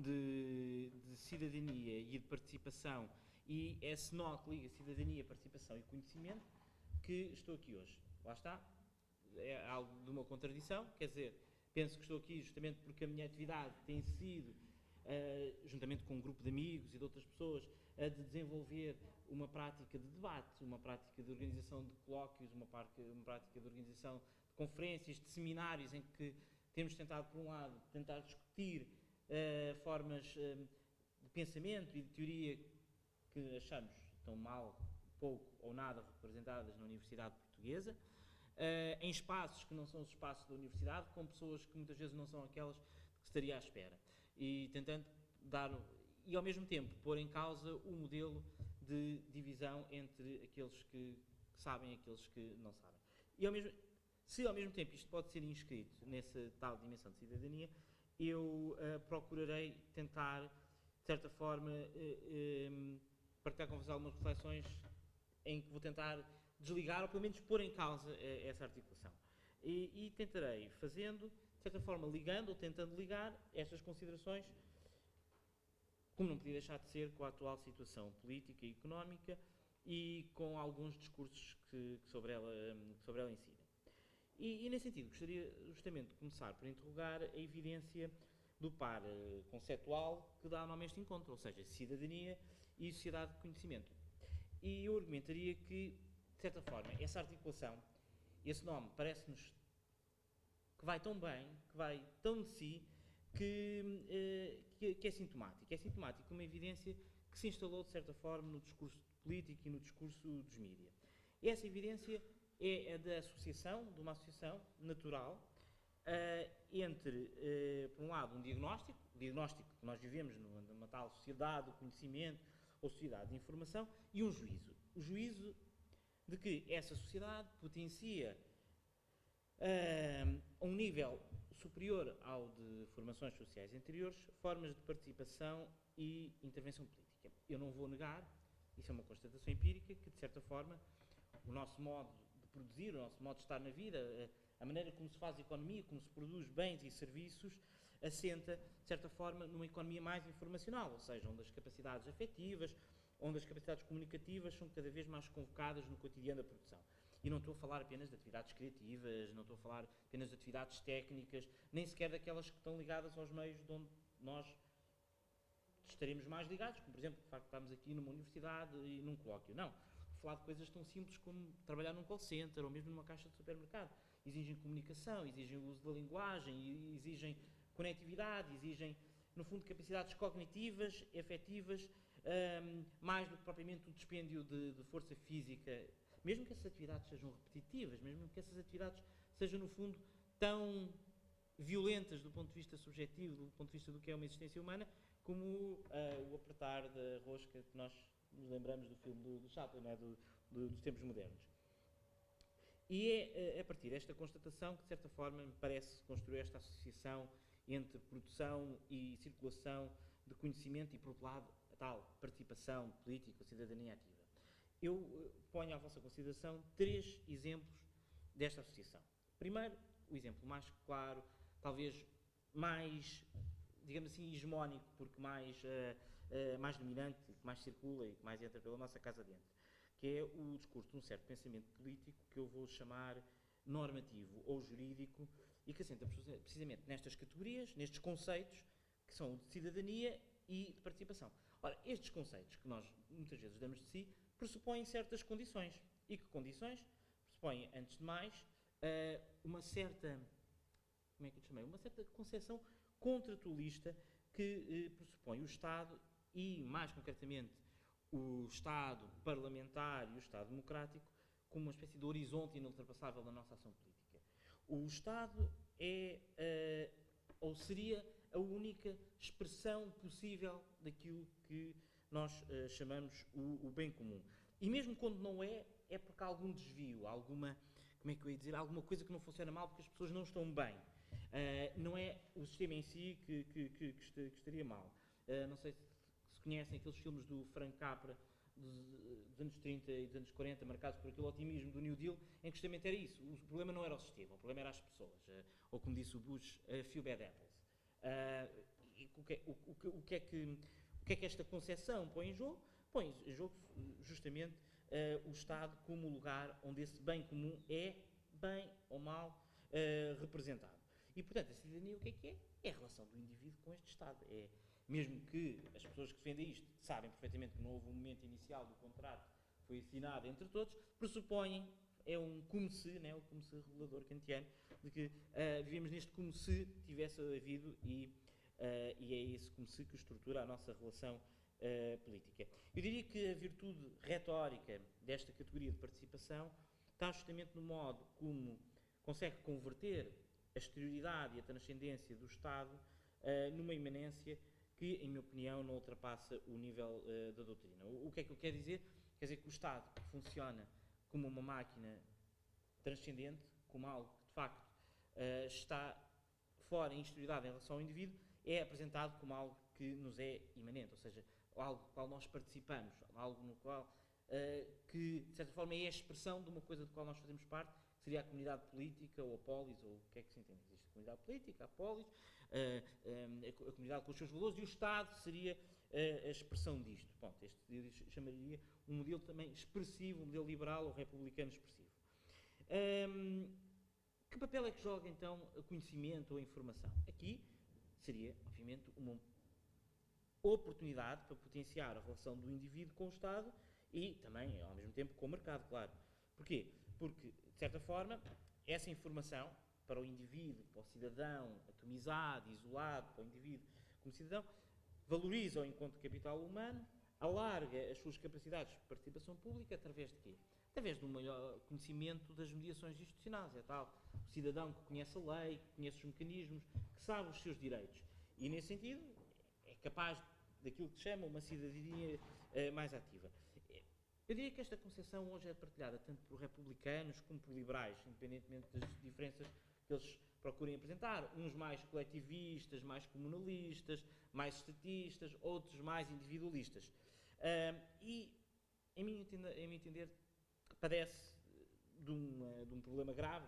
de cidadania e de participação, e esse nó que liga cidadania, participação e conhecimento, que estou aqui hoje. Lá está, é algo de uma contradição, quer dizer, penso que estou aqui justamente porque a minha atividade tem sido, juntamente com um grupo de amigos e de outras pessoas, de desenvolver uma prática de debate, uma prática de organização de colóquios, uma prática de organização de conferências, de seminários, em que temos tentado, por um lado, tentar discutir formas de pensamento e de teoria que achamos tão mal, pouco ou nada representadas na Universidade Portuguesa, em espaços que não são os espaços da Universidade, com pessoas que muitas vezes não são aquelas que estaria à espera. E tentando dar, e ao mesmo tempo, pôr em causa o modelo de divisão entre aqueles que sabem e aqueles que não sabem. E se ao mesmo tempo isto pode ser inscrito nessa tal dimensão de cidadania, eu procurarei tentar, de certa forma, partilhar com vocês algumas reflexões em que vou tentar desligar, ou pelo menos pôr em causa essa articulação. E tentarei, fazendo, de certa forma, ligando ou tentando ligar estas considerações, como não podia deixar de ser, com a atual situação política e económica e com alguns discursos que sobre ela incidem. E nesse sentido, gostaria justamente de começar por interrogar a evidência do par conceptual que dá nome a este encontro, ou seja, cidadania e sociedade de conhecimento. E eu argumentaria que, de certa forma, essa articulação, esse nome, parece-nos que vai tão bem, que vai tão de si, que é sintomático. É sintomático uma evidência que se instalou, de certa forma, no discurso político e no discurso dos mídias. Essa evidência é a da associação, de uma associação natural, entre, por um lado, um diagnóstico que nós vivemos numa tal sociedade do conhecimento ou sociedade de informação, e um juízo. O juízo de que essa sociedade potencia a um nível superior ao de formações sociais anteriores, formas de participação e intervenção política. Eu não vou negar, isso é uma constatação empírica, que de certa forma o nosso modo de produzir, o nosso modo de estar na vida, a maneira como se faz economia, como se produz bens e serviços, assenta, de certa forma, numa economia mais informacional, ou seja, onde as capacidades afetivas, onde as capacidades comunicativas são cada vez mais convocadas no cotidiano da produção. E não estou a falar apenas de atividades criativas, não estou a falar apenas de atividades técnicas, nem sequer daquelas que estão ligadas aos meios de onde nós estaremos mais ligados, como por exemplo o facto de estarmos aqui numa universidade e num colóquio. Não, falar de coisas tão simples como trabalhar num call center ou mesmo numa caixa de supermercado. Exigem comunicação, exigem o uso da linguagem, exigem conectividade, exigem, no fundo, capacidades cognitivas, efetivas, mais do que propriamente o dispêndio de força física, mesmo que essas atividades sejam repetitivas, mesmo que essas atividades sejam, no fundo, tão violentas do ponto de vista subjetivo, do ponto de vista do que é uma existência humana, como o apertar da rosca que nós nos lembramos do filme do Chaplin, não é? Dos tempos modernos. E é a partir desta constatação que, de certa forma, me parece construir esta associação entre produção e circulação de conhecimento e, por outro lado, a tal participação política, cidadania ativa. Eu ponho à vossa consideração 3 exemplos desta associação. Primeiro, o exemplo mais claro, talvez mais, digamos assim, hegemónico, porque mais dominante, que mais circula e que mais entra pela nossa casa dentro, que é o discurso de um certo pensamento político que eu vou chamar normativo ou jurídico e que assenta precisamente nestas categorias, nestes conceitos, que são o de cidadania e de participação. Ora, estes conceitos que nós muitas vezes damos de si pressupõem certas condições. E que condições? Pressupõem, antes de mais, uma certa, como é que eu chamei? Uma certa concepção contratualista que pressupõe o Estado e, mais concretamente, o Estado parlamentar e o Estado democrático como uma espécie de horizonte inultrapassável da nossa ação política. O Estado é, ou seria, a única expressão possível daquilo que nós chamamos o bem comum. E mesmo quando não é, é porque há algum desvio, alguma, como é que eu ia dizer, alguma coisa que não funciona mal porque as pessoas não estão bem. Não é o sistema em si que estaria mal. Não sei se conhecem aqueles filmes do Frank Capra dos anos 30 e dos anos 40, marcados por aquele otimismo do New Deal, em que justamente era isso. O problema não era o sistema, o problema era as pessoas. Ou como disse o Bush, a few bad apples. E que é que esta concepção põe em jogo? Põe em jogo justamente o Estado como o lugar onde esse bem comum é, bem ou mal, representado. E, portanto, a cidadania o que é? É a relação do indivíduo com este Estado. Mesmo que as pessoas que defendem isto sabem perfeitamente que não houve um momento inicial do contrato que foi assinado entre todos, pressupõem, é um como se, né, o como se regulador kantiano, de que vivemos neste como se tivesse havido e é esse como se que estrutura a nossa relação política. Eu diria que a virtude retórica desta categoria de participação está justamente no modo como consegue converter a exterioridade e a transcendência do Estado numa imanência que, em minha opinião, não ultrapassa o nível da doutrina. O que é que eu quero dizer? Quer dizer que o Estado funciona como uma máquina transcendente, como algo que, de facto, está fora em exterioridade em relação ao indivíduo, é apresentado como algo que nos é imanente, ou seja, algo do qual nós participamos, algo no qual, que, de certa forma, é a expressão de uma coisa do qual nós fazemos parte, que seria a comunidade política, ou a polis, ou o que é que se entende. Existe a comunidade política, a polis, a comunidade com os seus valores, e o Estado seria a expressão disto. Bom, eu chamaria um modelo também expressivo, um modelo liberal ou republicano expressivo. Que papel é que joga, então, o conhecimento ou a informação? Aqui seria, obviamente, uma oportunidade para potenciar a relação do indivíduo com o Estado e também, ao mesmo tempo, com o mercado, claro. Porquê? Porque, de certa forma, essa informação para o indivíduo, para o cidadão, atomizado, isolado, para o indivíduo como cidadão, valoriza o encontro de capital humano, alarga as suas capacidades de participação pública através de quê? Através de um maior conhecimento das mediações institucionais. É tal o cidadão que conhece a lei, que conhece os mecanismos, que sabe os seus direitos. E, nesse sentido, é capaz daquilo que se chama uma cidadania mais ativa. Eu diria que esta concepção hoje é partilhada tanto por republicanos como por liberais, independentemente das diferenças que eles procurem apresentar. Uns mais coletivistas, mais comunalistas, mais estatistas, outros mais individualistas. E, em meu entender, padece de um problema grave